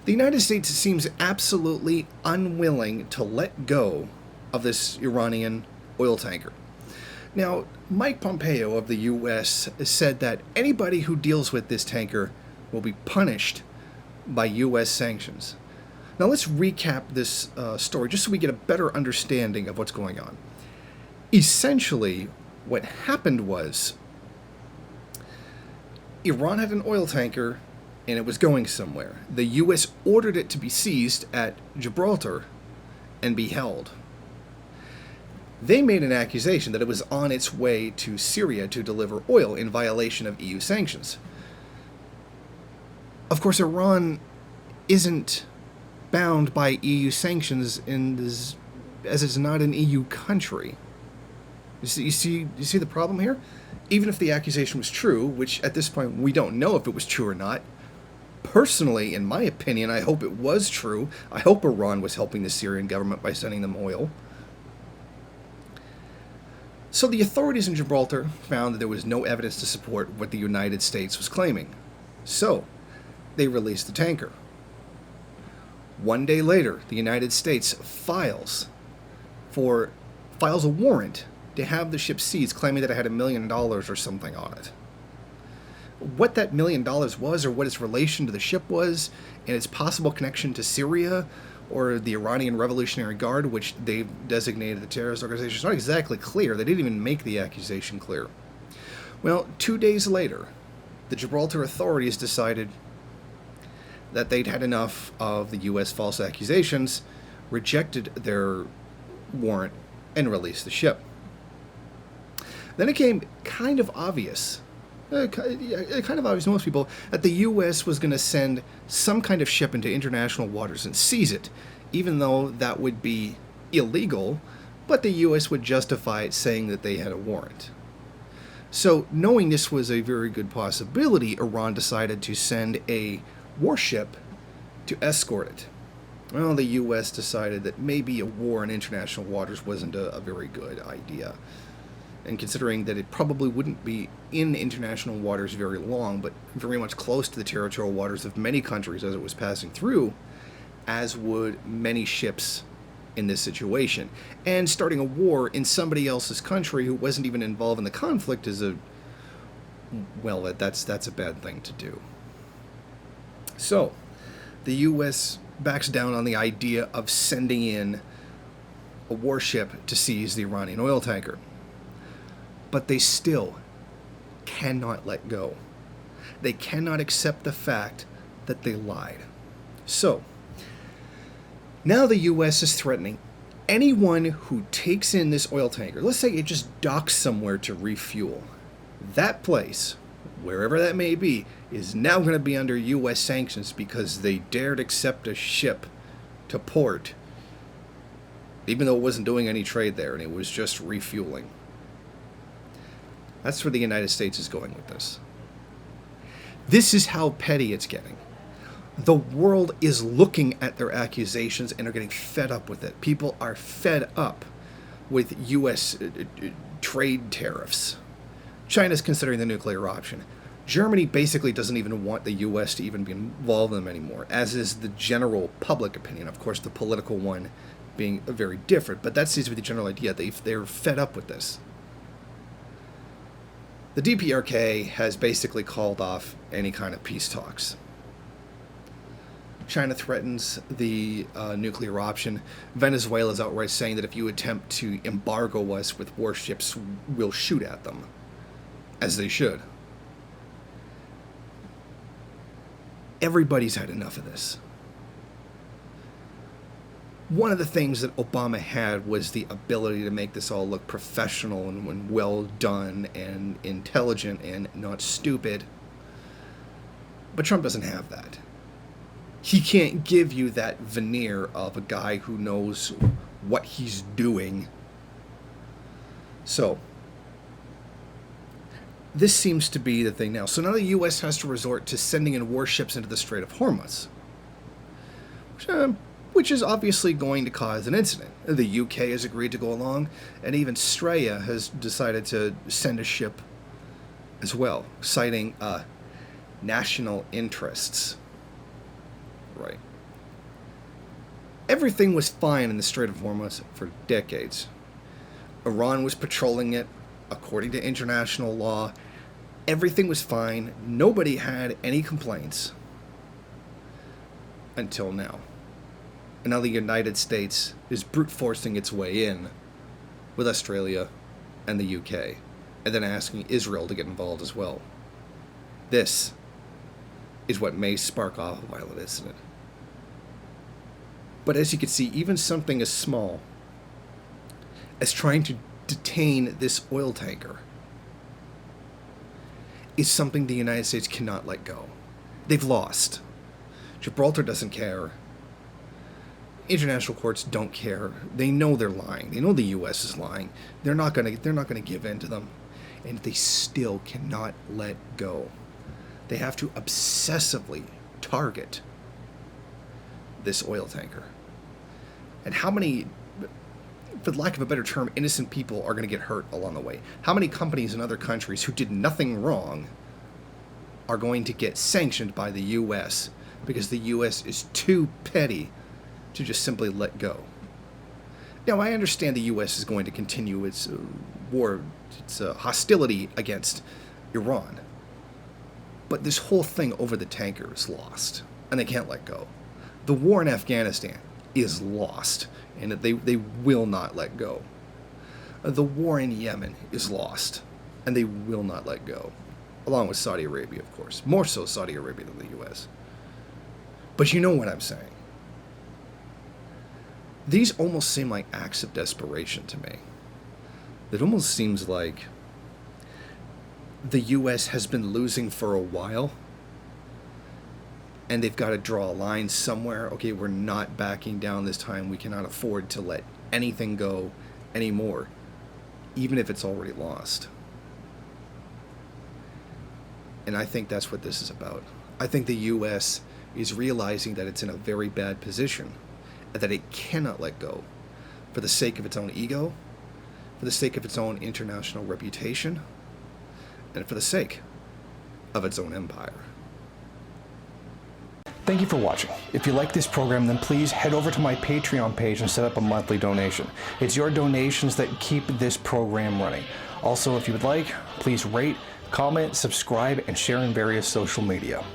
The United States seems absolutely unwilling to let go of this Iranian oil tanker. Now, Mike Pompeo of the U.S. said that anybody who deals with this tanker will be punished by U.S. sanctions. Now, let's recap this story just so we get a better understanding of what's going on. Essentially, what happened was Iran had an oil tanker and it was going somewhere. The U.S. ordered it to be seized at Gibraltar and be held. They made an accusation that it was on its way to Syria to deliver oil in violation of EU sanctions. Of course, Iran isn't bound by EU sanctions as it's not an EU country. You see the problem here? Even if the accusation was true, which at this point we don't know if it was true or not, personally, in my opinion, I hope it was true. I hope Iran was helping the Syrian government by sending them oil. So the authorities in Gibraltar found that there was no evidence to support what the United States was claiming. So they released the tanker. One day later, the United States files a warrant to have the ship seized, claiming that it had $1 million or something on it. What that $1 million was, or what its relation to the ship was, and its possible connection to Syria or the Iranian Revolutionary Guard, which they've designated the terrorist organization, is not exactly clear. They didn't even make the accusation clear. Well, 2 days later, the Gibraltar authorities decided that they'd had enough of the U.S. false accusations, rejected their warrant, and released the ship. Then it became kind of obvious to most people, that the U.S. was going to send some kind of ship into international waters and seize it, even though that would be illegal, but the U.S. would justify it saying that they had a warrant. So, knowing this was a very good possibility, Iran decided to send a warship to escort it. Well, the U.S. decided that maybe a war in international waters wasn't a very good idea. And considering that it probably wouldn't be in international waters very long, but very much close to the territorial waters of many countries as it was passing through, as would many ships in this situation. And starting a war in somebody else's country who wasn't even involved in the conflict is that's a bad thing to do. So, the U.S. backs down on the idea of sending in a warship to seize the Iranian oil tanker. But they still cannot let go. They cannot accept the fact that they lied. So, now the U.S. is threatening anyone who takes in this oil tanker. Let's say it just docks somewhere to refuel. That place, wherever that may be, is now going to be under U.S. sanctions because they dared accept a ship to port, even though it wasn't doing any trade there and it was just refueling. That's where the United States is going with this. This is how petty it's getting. The world is looking at their accusations and are getting fed up with it. People are fed up with U.S. Trade tariffs. China's considering the nuclear option. Germany basically doesn't even want the U.S. to even be involved in them anymore, as is the general public opinion. Of course, the political one being very different, but that seems to be the general idea. They're fed up with this. The DPRK has basically called off any kind of peace talks. China threatens the nuclear option. Venezuela is outright saying that if you attempt to embargo us with warships, we'll shoot at them. As they should. Everybody's had enough of this. One of the things that Obama had was the ability to make this all look professional and well done and intelligent and not stupid. But Trump doesn't have that. He can't give you that veneer of a guy who knows what he's doing. So, this seems to be the thing now. So now the U.S. has to resort to sending in warships into the Strait of Hormuz, which is obviously going to cause an incident. The UK has agreed to go along, and even Australia has decided to send a ship as well, citing national interests. Right. Everything was fine in the Strait of Hormuz for decades. Iran was patrolling it according to international law. Everything was fine. Nobody had any complaints until now. And now the United States is brute forcing its way in with Australia and the UK, and then asking Israel to get involved as well. This is what may spark off a violent incident. But as you can see, even something as small as trying to detain this oil tanker is something the United States cannot let go. They've lost. Gibraltar doesn't care. International courts don't care. They know they're lying. They know the U.S. is lying. They're not gonna give in to them, and they still cannot let go. They have to obsessively target this oil tanker. And how many, for lack of a better term, innocent people are going to get hurt along the way? How many companies in other countries who did nothing wrong are going to get sanctioned by the U.S. because the U.S. is too petty to just simply let go? Now, I understand the U.S. is going to continue its war, its hostility against Iran. But this whole thing over the tanker is lost, and they can't let go. The war in Afghanistan is lost, and they will not let go. The war in Yemen is lost, and they will not let go. Along with Saudi Arabia, of course. More so Saudi Arabia than the U.S. But you know what I'm saying. These almost seem like acts of desperation to me. It almost seems like the U.S. has been losing for a while, and they've got to draw a line somewhere. Okay, we're not backing down this time. We cannot afford to let anything go anymore, even if it's already lost. And I think that's what this is about. I think the U.S. is realizing that it's in a very bad position, and that it cannot let go for the sake of its own ego, for the sake of its own international reputation, and for the sake of its own empire. Thank you for watching. If you like this program, then please head over to my Patreon page and set up a monthly donation. It's your donations that keep this program running. Also, if you would like, please rate, comment, subscribe, and share in various social media.